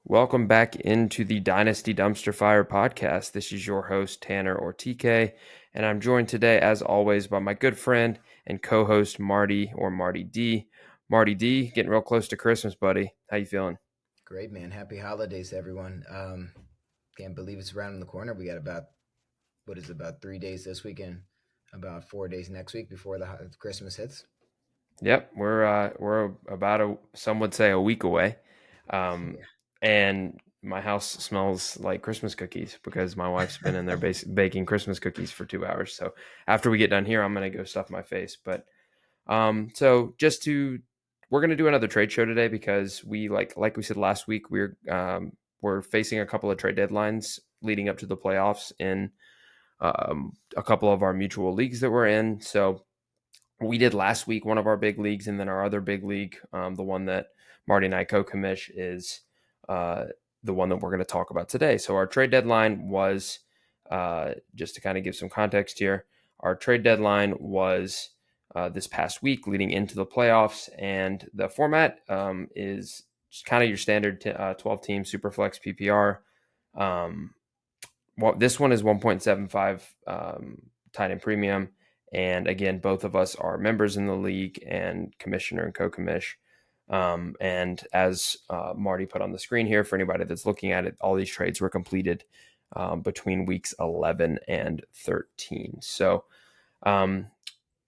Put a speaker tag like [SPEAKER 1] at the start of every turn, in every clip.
[SPEAKER 1] Welcome back into the Dynasty Dumpster Fire podcast. This is your host, Tanner or TK, and I'm joined today, as always, by my good friend and co-host, Marty or Marty D. Marty D, getting real close to Christmas, buddy. How you feeling?
[SPEAKER 2] Great, man. Happy holidays, everyone. Can't believe it's around the corner. We got about 3 days this weekend, about 4 days next week before the Christmas hits.
[SPEAKER 1] Yep, we're about some would say a week away, um,
[SPEAKER 2] Yeah.
[SPEAKER 1] and my house smells like Christmas cookies because my wife's been in there baking Christmas cookies for 2 hours. So after we get done here, I'm gonna go stuff my face. But so we're gonna do another trade show today because we like we said last week we're facing a couple of trade deadlines leading up to the playoffs in a couple of our mutual leagues that we're in. So we did last week one of our big leagues, and then our other big league, the one that Marty and I co-commish, is uh, the one that we're going to talk about today. So our trade deadline was just to kind of give some context here. Our trade deadline was this past week, leading into the playoffs, and the format is just kind of your standard 12-team Superflex PPR. Um, this one is 1.75 tight end premium. And again, both of us are members in the league and commissioner and co-commish. And as Marty put on the screen here, for anybody that's looking at it, all these trades were completed between weeks 11 and 13. So um,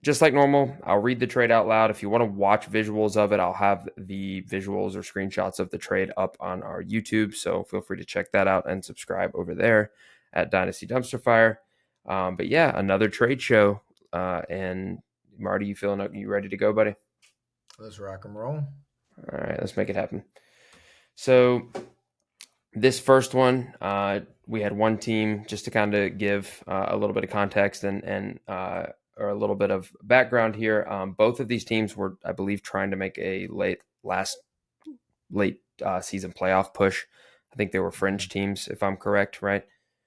[SPEAKER 1] just like normal, I'll read the trade out loud. If you want to watch visuals of it, I'll have the visuals or screenshots of the trade up on our YouTube. So feel free to check that out and subscribe over there at Dynasty Dumpster Fire. But yeah, another trade show. And Marty, you ready to go, buddy?
[SPEAKER 2] Let's rock and roll.
[SPEAKER 1] All right, let's make it happen. So this first one, we had one team, just to kind of give a little bit of context and or a little bit of background here. Both of these teams were, I believe, trying to make a late season playoff push. I think they were fringe teams, if I'm correct, right?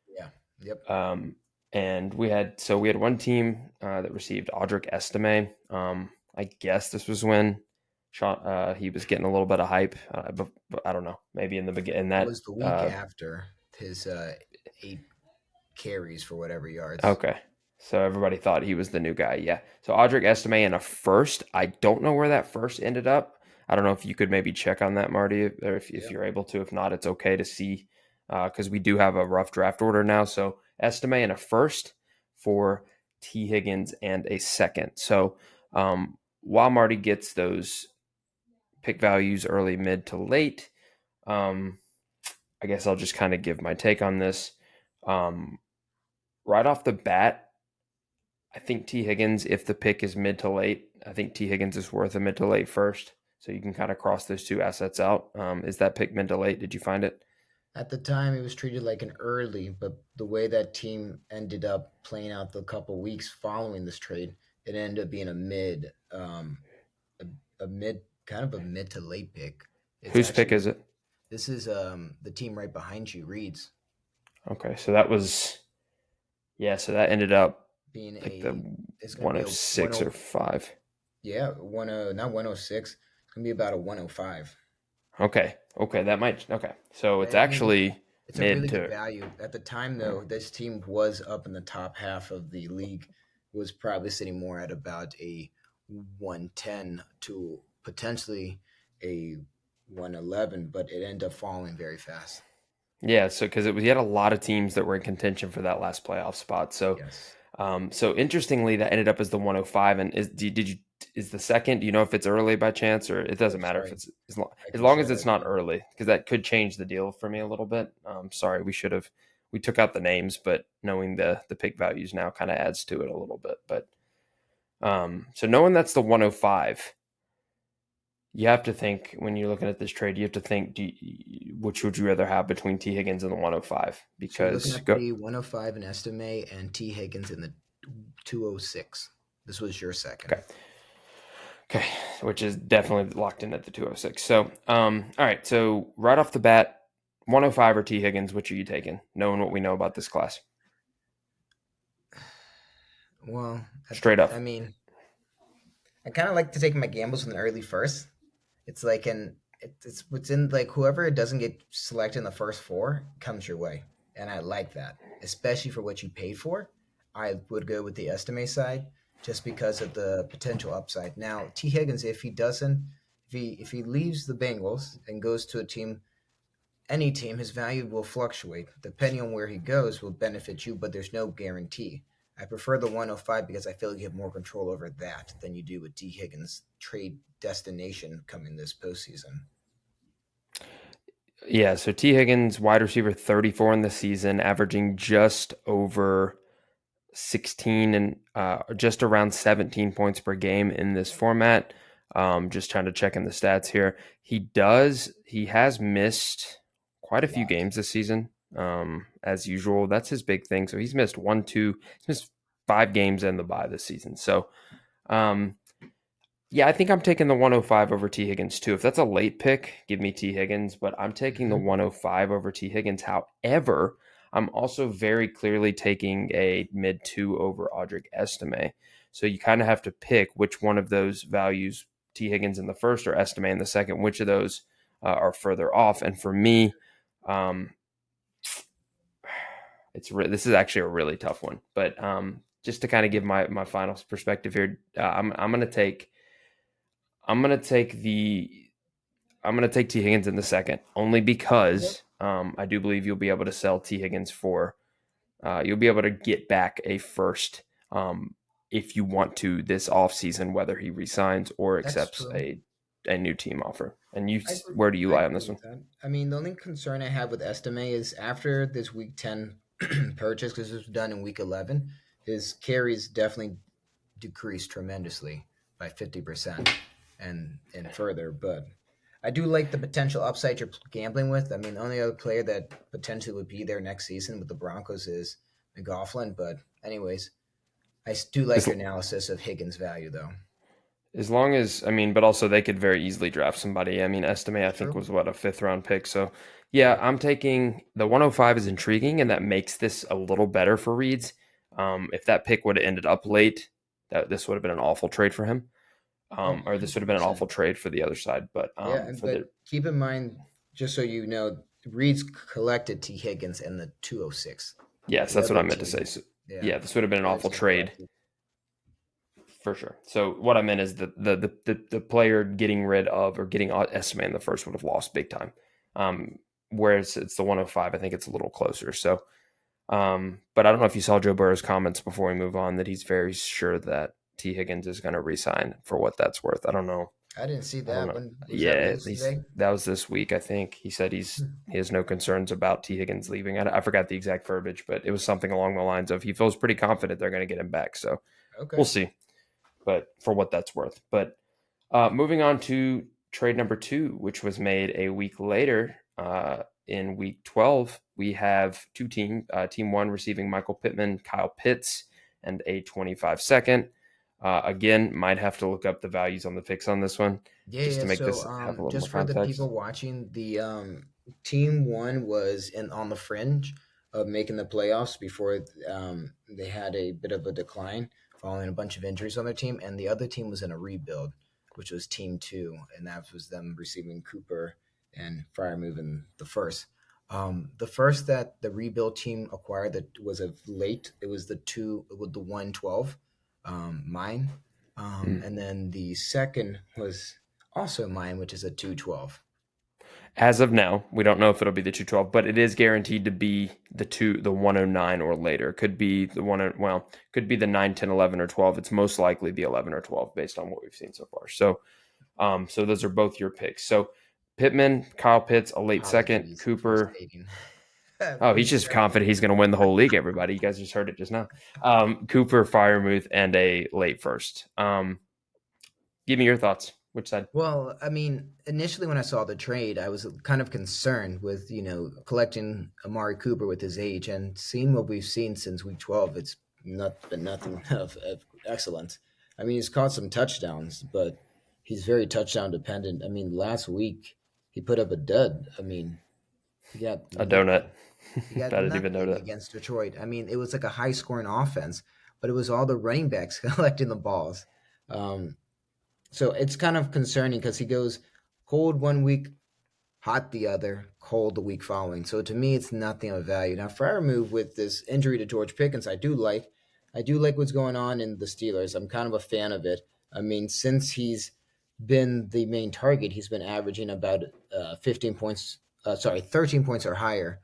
[SPEAKER 2] Yeah. Yep.
[SPEAKER 1] Um, and we had one team that received Audric Estime. I guess this was when Sean he was getting a little bit of hype, but I don't know. Maybe in the beginning
[SPEAKER 2] It
[SPEAKER 1] that
[SPEAKER 2] was the week after his 8 carries for whatever yards.
[SPEAKER 1] okay. So everybody thought he was the new guy. Yeah. So Audric Estime in a first. I don't know where that first ended up. I don't know if you could maybe check on that, Marty, or if
[SPEAKER 2] Yep.
[SPEAKER 1] you're able to. If not, it's okay to see because we do have a rough draft order now. So Estime in a first for T. Higgins and a second. So while Marty gets those pick values early, mid to late, um, I guess I'll just kind of give my take on this. Um, right off the bat, I think T. Higgins, if the pick is mid to late, I think T. Higgins is worth a mid to late first. So you can kind of cross those two assets out. Is that pick mid to late? Did you find it?
[SPEAKER 2] At the time, he was treated like an early, but the way that team ended up playing out the couple weeks following this trade, it ended up being a, kind of a mid to late pick. It's
[SPEAKER 1] Whose pick
[SPEAKER 2] actually
[SPEAKER 1] is it?
[SPEAKER 2] This is the team right behind you, Reeds,
[SPEAKER 1] Okay, so that was so that ended up
[SPEAKER 2] being
[SPEAKER 1] like the
[SPEAKER 2] it's going to be a
[SPEAKER 1] 106 or 5.
[SPEAKER 2] yeah, not 106. It's going to be about a 105.
[SPEAKER 1] Okay, that might okay. So it's
[SPEAKER 2] I mean,
[SPEAKER 1] actually
[SPEAKER 2] it's a
[SPEAKER 1] mid
[SPEAKER 2] really good
[SPEAKER 1] to
[SPEAKER 2] value. At the time though, this team was up in the top half of the league, was probably sitting more at about a 110 to potentially a 111, but it ended up falling very fast.
[SPEAKER 1] yeah. So because he had a lot of teams that were in contention for that last playoff spot. So
[SPEAKER 2] Yes.
[SPEAKER 1] so interestingly, that ended up as the 105. And did you is the second? Do you know if it's early by chance, or it doesn't matter if
[SPEAKER 2] Sorry.
[SPEAKER 1] it's
[SPEAKER 2] I
[SPEAKER 1] as
[SPEAKER 2] can
[SPEAKER 1] long
[SPEAKER 2] share
[SPEAKER 1] as
[SPEAKER 2] that
[SPEAKER 1] it's
[SPEAKER 2] with
[SPEAKER 1] not
[SPEAKER 2] you.
[SPEAKER 1] early, because that could change the deal for me a little bit. Sorry, we took out the names, but knowing the pick values now kind of adds to it a little bit. But so knowing that's the 105, you have to think when you're looking at this trade, you have to think which would you rather have between T Higgins and the 105?
[SPEAKER 2] So you're looking
[SPEAKER 1] Because
[SPEAKER 2] at the 105 in Estime and T. Higgins in the 206. This was your second.
[SPEAKER 1] okay. Okay, which is definitely locked in at the 206. So, all right. So right off the bat, 105 or T Higgins, which are you taking? Knowing what we know about this class,
[SPEAKER 2] Well,
[SPEAKER 1] straight up.
[SPEAKER 2] I mean, I kind of like to take my gambles with an early first. It's like an it's within like whoever doesn't get selected in the first four comes your way, and I like that, especially for what you paid for. I would go with the estimate side just because of the potential upside. Now, T Higgins, if he doesn't, if he leaves the Bengals and goes to a team, any team, his value will fluctuate. Depending on where he goes, will benefit you, but there's no guarantee. I prefer the 105 because I feel like you have more control over that than you do with T Higgins' trade destination coming this postseason.
[SPEAKER 1] Yeah, so T. Higgins, wide receiver 34 in the season, averaging just over 16 and just around 17 points per game in this format. Just trying to check in the stats here. He has missed quite a few
[SPEAKER 2] Lot.
[SPEAKER 1] games this season, as usual. That's his big thing. So he's missed he's missed 5 games in the bye this season. So, um, yeah, I think I'm taking the 105 over T. Higgins too. If that's a late pick, give me T. Higgins, but I'm taking the
[SPEAKER 2] Mm-hmm.
[SPEAKER 1] 105 over T. Higgins. However, I'm also very clearly taking a mid two over Audric Estime. So you kind of have to pick which one of those values, T. Higgins in the first or Estime in the second, which of those are further off. And for me, um, this is actually a really tough one. But just to kind of give my final perspective here, I'm going to take. I'm gonna take the I'm gonna take T Higgins in the second, only
[SPEAKER 2] Okay.
[SPEAKER 1] because I do believe you'll be able to sell T Higgins for you'll be able to get back a first if you want to this offseason, whether he resigns or
[SPEAKER 2] That's
[SPEAKER 1] accepts
[SPEAKER 2] true.
[SPEAKER 1] a new team offer. And you,
[SPEAKER 2] I agree.
[SPEAKER 1] where do you
[SPEAKER 2] I
[SPEAKER 1] lie on
[SPEAKER 2] agree
[SPEAKER 1] this
[SPEAKER 2] with
[SPEAKER 1] one?
[SPEAKER 2] that. I mean, the only concern I have with Estime is after this Week 10 purchase, because this was done in Week 11, his carries definitely decreased tremendously by 50% and further. But I do like the potential upside you're gambling with. I mean, the only other player that potentially would be there next season with the Broncos is McGoughlin. But anyways, do like
[SPEAKER 1] As,
[SPEAKER 2] your analysis of Higgins' value, though.
[SPEAKER 1] as long as but also they could very easily draft somebody. I mean, Estimate I think
[SPEAKER 2] True.
[SPEAKER 1] was what, a fifth round pick. So yeah,
[SPEAKER 2] Yep.
[SPEAKER 1] I'm taking the 105 is intriguing, and that makes this a little better for Reeds. If that pick would have ended up late, this would have been an awful trade for him.
[SPEAKER 2] Oh,
[SPEAKER 1] Or this would have been an
[SPEAKER 2] 100%.
[SPEAKER 1] awful trade for the other side. But
[SPEAKER 2] Yeah, and
[SPEAKER 1] for
[SPEAKER 2] but
[SPEAKER 1] the
[SPEAKER 2] keep in mind, just so you know, Reed's collected T. Higgins in the 206.
[SPEAKER 1] yes,
[SPEAKER 2] The
[SPEAKER 1] that's what I
[SPEAKER 2] other
[SPEAKER 1] meant to say.
[SPEAKER 2] team,
[SPEAKER 1] So,
[SPEAKER 2] yeah,
[SPEAKER 1] yeah, this would have been an
[SPEAKER 2] the other
[SPEAKER 1] awful
[SPEAKER 2] team
[SPEAKER 1] trade
[SPEAKER 2] collected.
[SPEAKER 1] for sure. So what I meant is the player getting rid of or getting Estimate in the first would have lost big time. Whereas it's the 105, I think it's a little closer. So, but I don't know if you saw Joe Burrow's comments before we move on that he's very sure that T Higgins is going to resign for what that's worth. I don't know.
[SPEAKER 2] I didn't see
[SPEAKER 1] I don't
[SPEAKER 2] that.
[SPEAKER 1] know.
[SPEAKER 2] When was that
[SPEAKER 1] Yeah,
[SPEAKER 2] released today?
[SPEAKER 1] that was this week. I think he said he has no concerns about T Higgins leaving. I forgot the exact verbiage, but it was something along the lines of he feels pretty confident they're going to get him back. So we'll
[SPEAKER 2] Okay.
[SPEAKER 1] see. But for what that's worth. But moving on to trade number two, which was made a week later in week 12, we have two teams. Team one receiving Michael Pittman, Kyle Pitts, and a 25 second. Again, might have to look up the values on the picks on this one
[SPEAKER 2] Yeah,
[SPEAKER 1] just
[SPEAKER 2] yeah.
[SPEAKER 1] to make
[SPEAKER 2] So,
[SPEAKER 1] this have a little more
[SPEAKER 2] just for the people
[SPEAKER 1] context.
[SPEAKER 2] watching, the team one was in on the fringe of making the playoffs before they had a bit of a decline following a bunch of injuries on their team, and the other team was in a rebuild, which was team two, and that was them receiving Cooper and Fryer moving the first. The first that the rebuild team acquired that was of late, it was the two with the 112, mine.
[SPEAKER 1] Hmm.
[SPEAKER 2] And then the second was also mine, which is a 212.
[SPEAKER 1] As of now, we don't know if it'll be the 212, but it is guaranteed to be the 109 or later. Could be the could be the 9, 10, 11, or 12. It's most likely the 11 or 12 based on what we've seen so far. So, so those are both your picks. So Pittman, Kyle Pitts, a late second.
[SPEAKER 2] Apologies for
[SPEAKER 1] Cooper.
[SPEAKER 2] stating.
[SPEAKER 1] Oh,
[SPEAKER 2] For
[SPEAKER 1] he's just
[SPEAKER 2] correcting
[SPEAKER 1] confident he's
[SPEAKER 2] you.
[SPEAKER 1] going to win the whole league. Everybody, you guys just heard it just now. Cooper, Firemuth, and a late first. Give me your thoughts. Which side?
[SPEAKER 2] Well, I mean, initially when I saw the trade, I was kind of concerned with, collecting Amari Cooper with his age and seeing what we've seen since week 12. It's not been nothing of excellence. I mean, he's caught some touchdowns, but he's very touchdown dependent. I mean, last week he put up a dud. I mean, he got
[SPEAKER 1] A donut.
[SPEAKER 2] nothing. He
[SPEAKER 1] I
[SPEAKER 2] got
[SPEAKER 1] didn't even know
[SPEAKER 2] nothing
[SPEAKER 1] that.
[SPEAKER 2] against Detroit. I mean, it was like a high scoring offense, but it was all the running backs collecting the balls. So it's kind of concerning because he goes cold one week, hot the other, cold the week following. So to me, it's nothing of value. Now, Fryer with this injury to George Pickens, I do like. I do like what's going on in the Steelers. I'm kind of a fan of it. I mean, since he's been the main target, he's been averaging about 15 points, 13 points or higher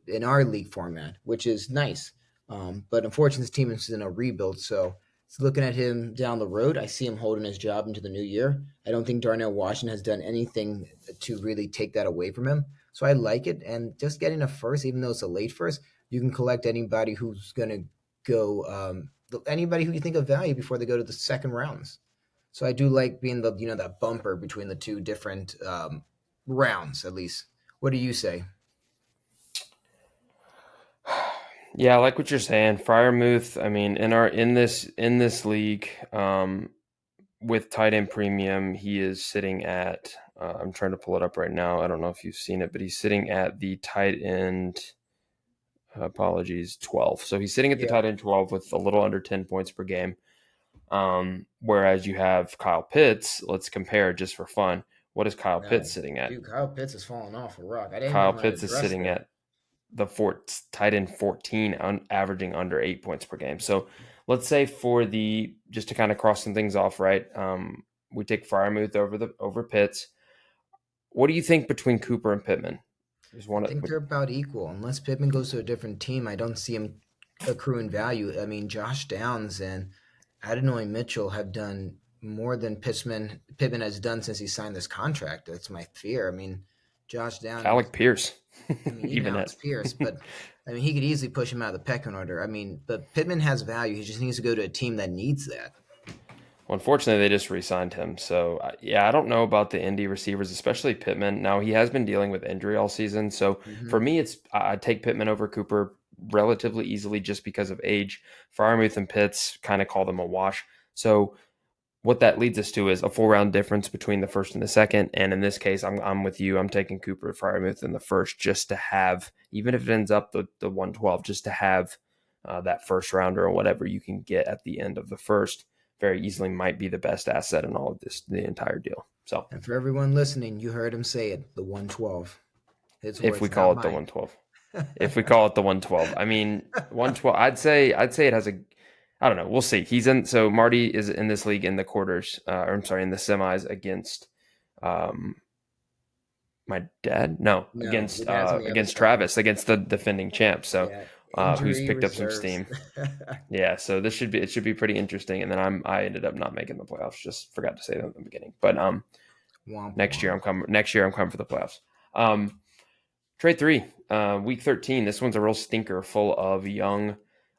[SPEAKER 2] in our league format, which is nice. But unfortunately, this team is in a rebuild. So looking at him down the road, I see him holding his job into the new year. I don't think Darnell Washington has done anything to really take that away from him. So I like it. And just getting a first, even though it's a late first, you can collect anybody who's going to go, anybody who you think of value before they go to the second rounds. So I do like being that bumper between the two different rounds, at least. What do you say?
[SPEAKER 1] Yeah, I like what you're saying. Fryermuth, I mean, in this league, with tight end premium, he is sitting at I'm trying to pull it up right now. I don't know if you've seen it, but he's sitting at the tight end apologies, 12. So he's sitting at the
[SPEAKER 2] Yeah.
[SPEAKER 1] tight end 12 with a little under 10 points per game. Whereas you have Kyle Pitts, let's compare just for fun. What is Kyle Pitts
[SPEAKER 2] No,
[SPEAKER 1] sitting at?
[SPEAKER 2] dude, Kyle Pitts has fallen off a rock. I didn't
[SPEAKER 1] Kyle
[SPEAKER 2] know how to
[SPEAKER 1] Pitts is
[SPEAKER 2] address
[SPEAKER 1] sitting
[SPEAKER 2] that.
[SPEAKER 1] at the tight end 14, averaging under 8 points per game. So let's say just to kind of cross some things off, right? We take Fryermuth over Pitts. What do you think between Cooper and Pittman? There's
[SPEAKER 2] I
[SPEAKER 1] one.
[SPEAKER 2] think they're about equal. Unless Pittman goes to a different team, I don't see him accruing value. I mean, Josh Downs and Adonai Mitchell have done more than Pittman has done since he signed this contract. That's my fear. I mean, Josh Downs.
[SPEAKER 1] Alec Pierce,
[SPEAKER 2] I mean, even
[SPEAKER 1] even
[SPEAKER 2] Alex
[SPEAKER 1] at.
[SPEAKER 2] Pierce, but I mean, he could easily push him out of the pecking order. I mean, but Pittman has value. He just needs to go to a team that needs that.
[SPEAKER 1] Well, unfortunately, they just re-signed him. So yeah, I don't know about the indie receivers, especially Pittman. Now he has been dealing with injury all season, so for
[SPEAKER 2] Hmm.
[SPEAKER 1] me, I take Pittman over Cooper relatively easily just because of age. Freiermuth and Pitts kind of call them a wash. So what that leads us to is a 4 round difference between the first and the second. And in this case, I'm with you. I'm taking Cooper Freiermuth in the first just to have, even if it ends up the 112, just to have that first rounder or whatever you can get at the end of the first very easily might be the best asset in all of this, the entire deal. So
[SPEAKER 2] And for everyone listening, you heard him say it, the 112. His
[SPEAKER 1] if we
[SPEAKER 2] words,
[SPEAKER 1] call
[SPEAKER 2] not
[SPEAKER 1] it the
[SPEAKER 2] mine.
[SPEAKER 1] 112, if we call it the 112, I mean 112, I'd say it has a, I don't know. We'll see. So Marty is in this league in the quarters, or I'm sorry, in the semis against um, my dad. No,
[SPEAKER 2] No, your
[SPEAKER 1] against
[SPEAKER 2] dad's on the other
[SPEAKER 1] against
[SPEAKER 2] side.
[SPEAKER 1] Travis, against the defending champ. So
[SPEAKER 2] Yeah,
[SPEAKER 1] who's
[SPEAKER 2] injury
[SPEAKER 1] picked up some
[SPEAKER 2] reserves.
[SPEAKER 1] steam. Yeah, so it should be pretty interesting. And then I ended up not making the playoffs. Just forgot to say that in the beginning. But
[SPEAKER 2] Womp
[SPEAKER 1] next year
[SPEAKER 2] womp.
[SPEAKER 1] I'm coming. Next year I'm coming for the playoffs. Trade 3, week 13. This one's a real stinker, full of young,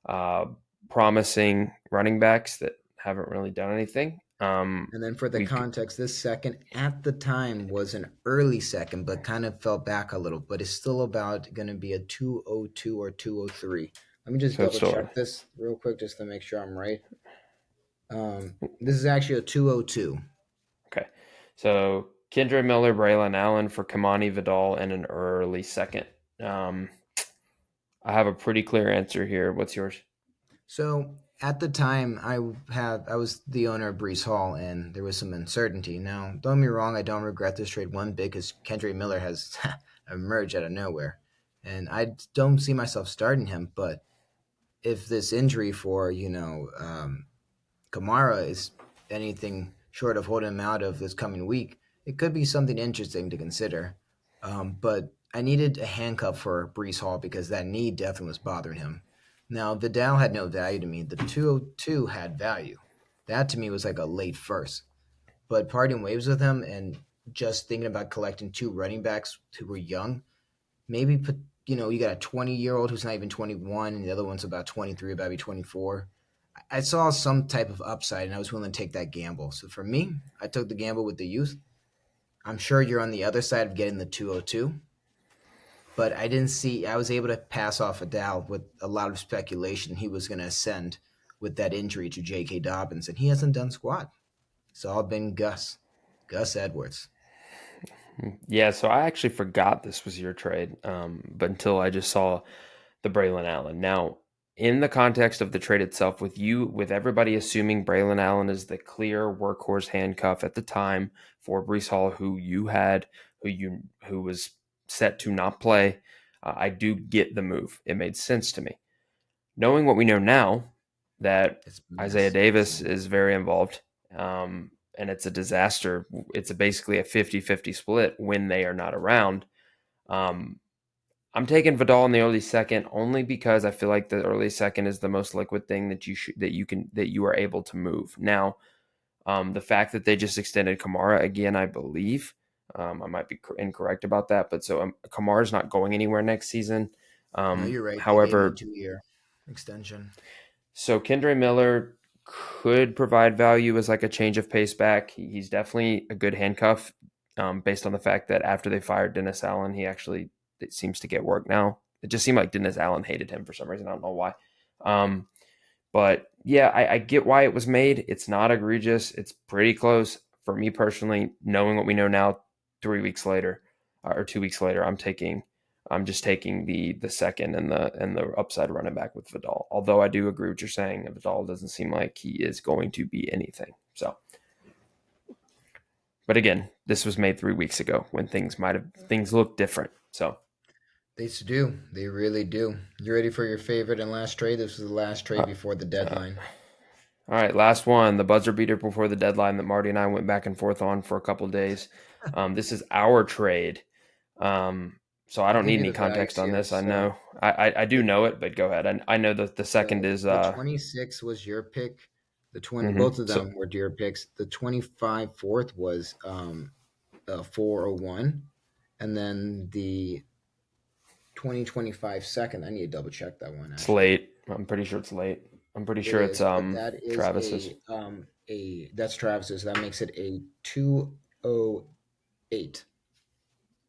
[SPEAKER 1] uh, promising running backs that haven't really done anything.
[SPEAKER 2] And then for the
[SPEAKER 1] We
[SPEAKER 2] context, this second at the time was an early second, but kind of fell back a little, but it's still about going to be a 202 or 203. Let me just
[SPEAKER 1] so it's
[SPEAKER 2] double
[SPEAKER 1] still
[SPEAKER 2] check this real quick just to make sure I'm right. This is actually a 202.
[SPEAKER 1] okay. So Kendra Miller, Braylon Allen for Kamani Vidal, and an early second. Um, I have a pretty clear answer here. What's yours?
[SPEAKER 2] So at the time, I was the owner of Brees Hall, and there was some uncertainty. Now, don't get me wrong, I don't regret this trade one bit because Kendra Miller has emerged out of nowhere, and I don't see myself starting him. But if this injury for Kamara is anything short of holding him out of this coming week, it could be something interesting to consider. But I needed a handcuff for Brees Hall because that knee definitely was bothering him. Now, Vidal had no value to me. The 202 had value. That to me was like a late first. But parting waves with him and just thinking about collecting two running backs who were young, maybe put, you got a 20-year-old who's not even 21, and the other one's about 23, about to be 24. I saw some type of upside, and I was willing to take that gamble. So for me, I took the gamble with the youth. I'm sure you're on the other side of getting the 202, but I didn't see. I was able to pass off a Dow with a lot of speculation he was going to ascend with that injury to J.K. Dobbins, and he hasn't done squat. It's all been Gus Edwards.
[SPEAKER 1] Yeah, so I actually forgot this was your trade, but until I just saw the Braylon Allen. Now, in the context of the trade itself, with everybody assuming Braylon Allen is the clear workhorse handcuff at the time for Brees Hall, who you had who was set to not play. I do get the move. It made sense to me. Knowing what we know now, that
[SPEAKER 2] It's a
[SPEAKER 1] Isaiah
[SPEAKER 2] mess. It's a
[SPEAKER 1] Davis
[SPEAKER 2] mess.
[SPEAKER 1] is very involved, and it's a disaster. It's basically a 50-50 split when they are not around. Um, I'm taking Vidal in the early second only because I feel like the early second is the most liquid thing that you are able to move. Now, the fact that they just extended Kamara again, I believe, I might be incorrect about that, but so Kamara's not going anywhere next season.
[SPEAKER 2] No, you're right. They gave him a
[SPEAKER 1] However,
[SPEAKER 2] 2 year extension.
[SPEAKER 1] so Kendre Miller could provide value as like a change of pace back. He's definitely a good handcuff, based on the fact that after they fired Dennis Allen, he actually it seems to get work now. It just seemed like Dennis Allen hated him for some reason. I don't know why. Um, but yeah, I get why it was made. It's not egregious. It's pretty close for me personally. Knowing what we know now, 3 weeks later or 2 weeks later, I'm just taking the second and the upside running back with Vidal. Although I do agree with what you're saying, Vidal doesn't seem like he is going to be anything. So, but again, this was made 3 weeks ago when things look different. So,
[SPEAKER 2] They do. They really do. You ready for your favorite and last trade? This was the last trade
[SPEAKER 1] uh,
[SPEAKER 2] before the
[SPEAKER 1] uh,
[SPEAKER 2] deadline.
[SPEAKER 1] all right, last one, the buzzer beater before the deadline that Marty and I went back and forth on for a couple of days. This is our trade. Um, so I
[SPEAKER 2] I'll
[SPEAKER 1] don't
[SPEAKER 2] give
[SPEAKER 1] need
[SPEAKER 2] you
[SPEAKER 1] any
[SPEAKER 2] the values
[SPEAKER 1] context on
[SPEAKER 2] here.
[SPEAKER 1] this. I
[SPEAKER 2] So
[SPEAKER 1] know I do
[SPEAKER 2] the
[SPEAKER 1] know it, but go ahead. I know that the second
[SPEAKER 2] so
[SPEAKER 1] is
[SPEAKER 2] the 26 was your pick. The 20, both of
[SPEAKER 1] so
[SPEAKER 2] them were your picks. The 25 fourth was 401, and then the 2025 second. I need to double check that one
[SPEAKER 1] it's
[SPEAKER 2] actually.
[SPEAKER 1] late. I'm pretty sure it's late. I'm pretty
[SPEAKER 2] It
[SPEAKER 1] sure it's
[SPEAKER 2] is, but that is
[SPEAKER 1] Travis's
[SPEAKER 2] a that's Travis's. That makes it a 208.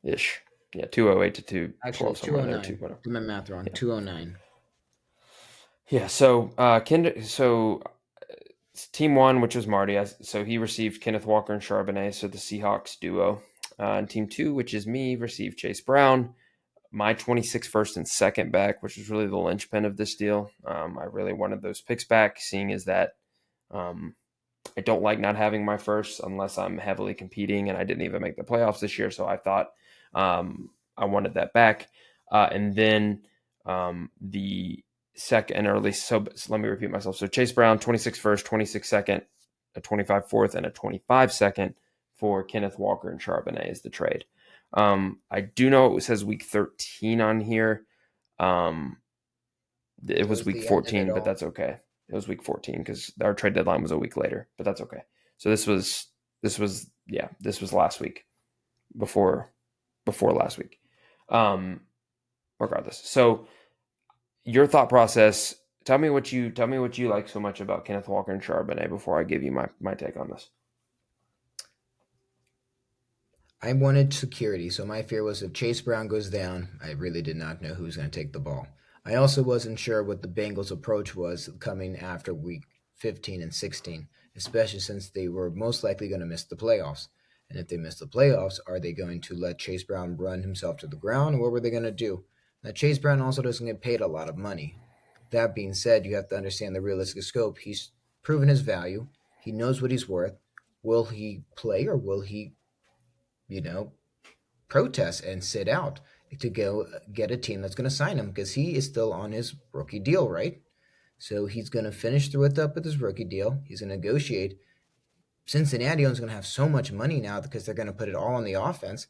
[SPEAKER 1] ish. Yeah, 208 to
[SPEAKER 2] Actually,
[SPEAKER 1] 212
[SPEAKER 2] it's
[SPEAKER 1] somewhere in there too.
[SPEAKER 2] 209.
[SPEAKER 1] Whatever.
[SPEAKER 2] Do my math wrong.
[SPEAKER 1] Yeah.
[SPEAKER 2] 209.
[SPEAKER 1] Yeah. So team one, which was Marty, so he received Kenneth Walker and Charbonnet, so the Seahawks duo. And team two, which is me, received Chase Brown, my 26 first and second back, which was really the linchpin of this deal. I really wanted those picks back, seeing as that um, I don't like not having my first unless I'm heavily competing, and I didn't even make the playoffs this year, so I thought I wanted that back. And then the second, or at least, so let me repeat myself. So Chase Brown, 26 first, 26 second, a 25 fourth, and a 25 second for Kenneth Walker and Charbonnet is the trade. I do know it says week 13 on here. Um, it was
[SPEAKER 2] Towards
[SPEAKER 1] week
[SPEAKER 2] the end of it
[SPEAKER 1] 14, but
[SPEAKER 2] all.
[SPEAKER 1] that's okay. It was week 14 because our trade deadline was a week later, but that's okay. So this was last week before last week. Um, Regardless. So your thought process. Tell me what you like so much about Kenneth Walker and Charbonnet before I give you my take on this.
[SPEAKER 2] I wanted security, so my fear was if Chase Brown goes down, I really did not know who was going to take the ball. I also wasn't sure what the Bengals' approach was coming after week 15 and 16, especially since they were most likely going to miss the playoffs. And if they miss the playoffs, are they going to let Chase Brown run himself to the ground, or what were they going to do? Now, Chase Brown also doesn't get paid a lot of money. That being said, you have to understand the realistic scope. He's proven his value, he knows what he's worth. Will he play or will he, you know, protest and sit out to go get a team that's going to sign him because he is still on his rookie deal, right? So he's going to finish through it up with his rookie deal. He's going to negotiate. Cincinnati is going to have so much money now because they're going to put it all on the offense.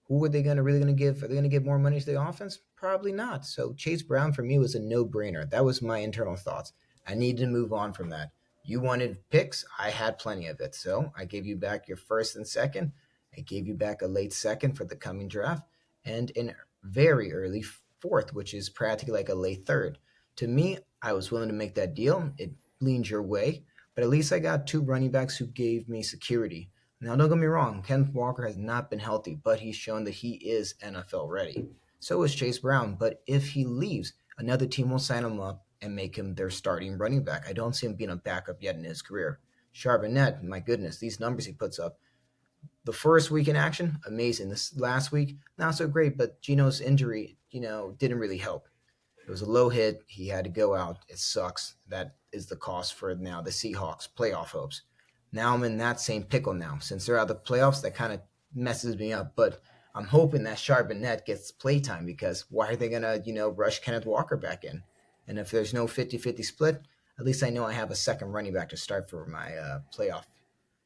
[SPEAKER 2] Who are they going to really going to give? Are they going to give more money to the offense? Probably not. So Chase Brown for me was a no-brainer. That was my internal thoughts. I needed to move on from that. You wanted picks. I had plenty of it. So I gave you back your first and second. I gave you back a late second for the coming draft and an very early fourth, which is practically like a late third. To me, I was willing to make that deal. It leaned your way, but at least I got two running backs who gave me security. Now, don't get me wrong, Kenneth Walker has not been healthy, but he's shown that he is NFL ready. So is Chase Brown, but if he leaves, another team will sign him up and make him their starting running back. I don't see him being a backup yet in his career. Charbonnet, my goodness, these numbers he puts up. The first week in action, amazing. This last week, not so great, but Gino's injury, didn't really help. It was a low hit. He had to go out. It sucks. That is the cost for now the Seahawks playoff hopes. Now I'm in that same pickle now. Since they're out of the playoffs, that kind of messes me up. But I'm hoping that Charbonnet gets playtime because why are they gonna rush Kenneth Walker back in? And if there's no 50-50 split, at least I know I have a second running back to start for my playoff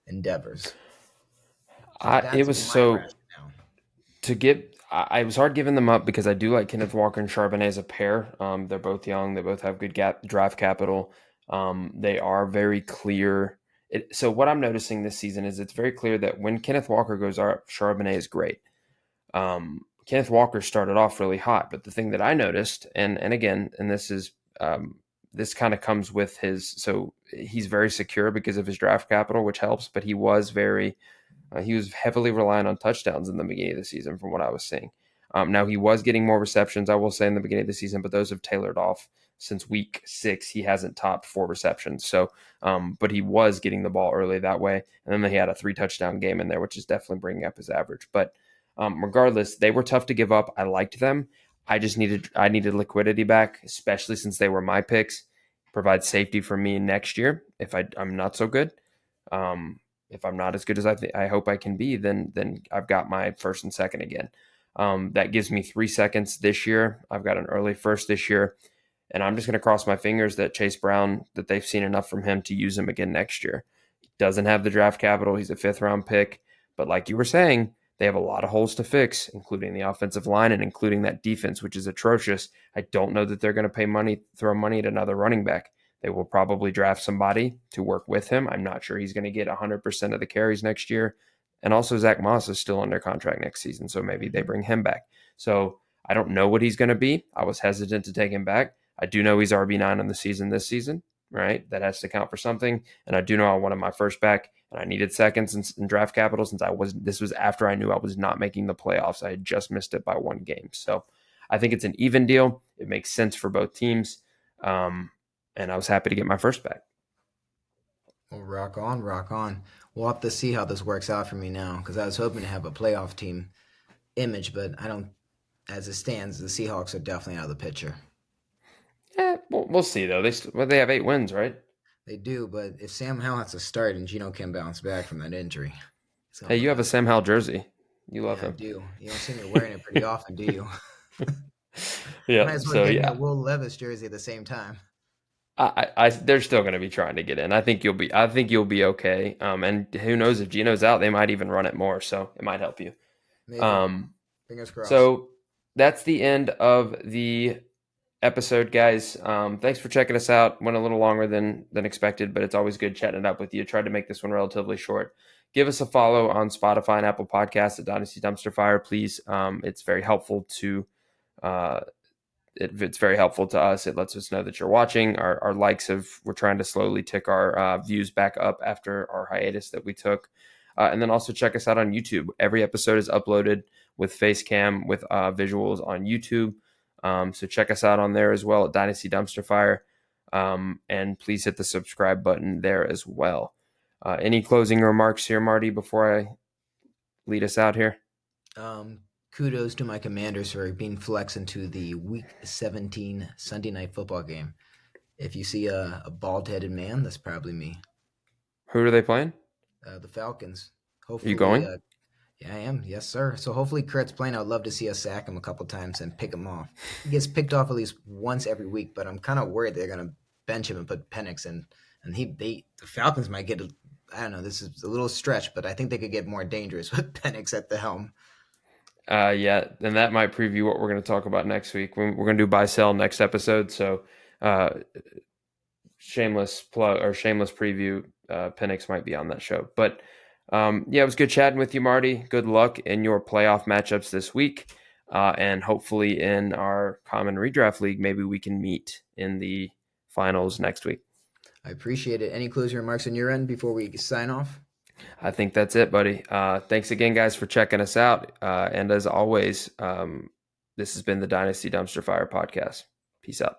[SPEAKER 2] endeavors. So
[SPEAKER 1] It
[SPEAKER 2] that's
[SPEAKER 1] was
[SPEAKER 2] my
[SPEAKER 1] so
[SPEAKER 2] rationale.
[SPEAKER 1] to get. I was hard giving them up because I do like Kenneth Walker and Charbonnet as a pair. They're both young. They both have good draft capital. They are very clear. So what I'm noticing this season is it's very clear that when Kenneth Walker goes up, Charbonnet is great. Kenneth Walker started off really hot, but the thing that I noticed, and again, and this kind of comes with his, so he's very secure because of his draft capital, which helps. But he was heavily reliant on touchdowns in the beginning of the season, from what I was seeing. Now he was getting more receptions, I will say, in the beginning of the season, but those have tailored off since week 6. He hasn't topped 4 receptions. So, but he was getting the ball early that way, and then he had a 3-touchdown game in there, which is definitely bringing up his average. But regardless, they were tough to give up. I liked them. I needed liquidity back, especially since they were my picks. Provide safety for me next year if I'm not so good. If I'm not as good as I hope I can be, then I've got my first and second again. That gives me 3 seconds this year. I've got an early first this year, and I'm just going to cross my fingers that Chase Brown, that they've seen enough from him to use him again next year. He doesn't have the draft capital. He's a 5th-round pick, but like you were saying, they have a lot of holes to fix, including the offensive line and including that defense, which is atrocious. I don't know that they're going to throw money at another running back. They will probably draft somebody to work with him. I'm not sure he's going to get 100% of the carries next year. And also, Zach Moss is still under contract next season, so maybe they bring him back. So I don't know what he's going to be. I was hesitant to take him back. I do know he's RB9 on the season this season, right? That has to count for something. And I do know I wanted my first back, and I needed seconds in draft capital since this was after I knew I was not making the playoffs. I had just missed it by 1 game. So I think it's an even deal. It makes sense for both teams. And I was happy to get my first back.
[SPEAKER 2] Well, rock on, rock on. We'll have to see how this works out for me now because I was hoping to have a playoff team image, but I don't. As it stands, the Seahawks are definitely out of the picture.
[SPEAKER 1] Yeah, we'll see though. They have 8 wins, right?
[SPEAKER 2] They do, but if Sam Howell has to start and Gino can bounce back from that injury, it's gonna
[SPEAKER 1] Hey, you
[SPEAKER 2] look
[SPEAKER 1] have a
[SPEAKER 2] ugly.
[SPEAKER 1] Sam Howell jersey. You love
[SPEAKER 2] Yeah, I
[SPEAKER 1] him.
[SPEAKER 2] do. You don't see me wearing it pretty often, do you?
[SPEAKER 1] Yeah.
[SPEAKER 2] Might as well
[SPEAKER 1] So
[SPEAKER 2] get me a
[SPEAKER 1] yeah,
[SPEAKER 2] Will Levis jersey at the same time.
[SPEAKER 1] they're still going to be trying to get in. I think you'll be okay. And who knows, if Gino's out, they might even run it more, so it might help you.
[SPEAKER 2] Maybe.
[SPEAKER 1] Um,
[SPEAKER 2] Fingers crossed.
[SPEAKER 1] so that's the end of the episode, guys. Thanks for checking us out. Went a little longer than expected, but it's always good chatting it up with you. Tried to make this one relatively short. Give us a follow on Spotify and Apple Podcasts at Dynasty Dumpster Fire, please. It's very helpful to uh, it's very helpful to us. It lets us know that you're watching. Our likes we're trying to slowly tick our views back up after our hiatus that we took. And then also check us out on YouTube. Every episode is uploaded with face cam, with visuals on YouTube. So check us out on there as well at Dynasty Dumpster Fire. And please hit the subscribe button there as well. Any closing remarks here, Marty, before I lead us out here?
[SPEAKER 2] Um, Kudos to my Commanders for being flexed into the Week 17 Sunday Night Football game. If you see a bald-headed man, that's probably me.
[SPEAKER 1] Who are they playing?
[SPEAKER 2] The Falcons.
[SPEAKER 1] Are you
[SPEAKER 2] Hopefully,
[SPEAKER 1] going?
[SPEAKER 2] yeah, I am. Yes, sir. So hopefully Kurt's playing. I'd love to see us sack him a couple times and pick him off. He gets picked off at least once every week, but I'm kind of worried they're gonna bench him and put Penix in, and the Falcons might get. I don't know. This is a little stretch, but I think they could get more dangerous with Penix at the helm.
[SPEAKER 1] Yeah, and that might preview what we're going to talk about next week. We're going to do buy sell next episode. So, uh, shameless plug or shameless preview. Penix might be on that show, but yeah, it was good chatting with you, Marty. Good luck in your playoff matchups this week, and hopefully in our common redraft league, maybe we can meet in the finals next week.
[SPEAKER 2] I appreciate it. Any closing remarks on your end before we sign off?
[SPEAKER 1] I think that's it, buddy. Thanks again, guys, for checking us out. And as always, this has been the Dynasty Dumpster Fire podcast. Peace out.